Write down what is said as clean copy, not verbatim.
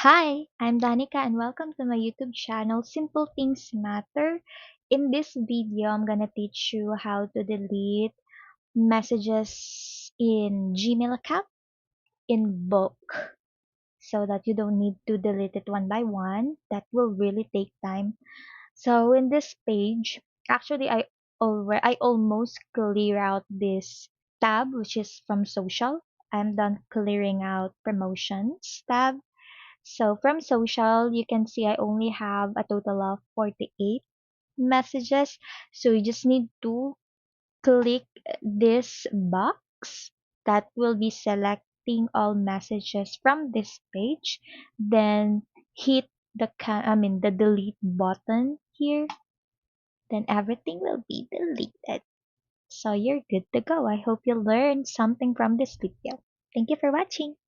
Hi, I'm Danica and welcome to my YouTube channel Simple Things Matter. In this video, I'm gonna teach you how to delete messages in Gmail account in bulk so that you don't need to delete it one by one. That will really take time. So in this page, actually I almost clear out this tab which is from social. I'm done clearing out promotions tab. So from social, you can see I only have a total of 48 messages. So you just need to click this box that will be selecting all messages from this page. Then hit the delete button here. Then everything will be deleted. So you're good to go. I hope you learned something from this video. Thank you for watching.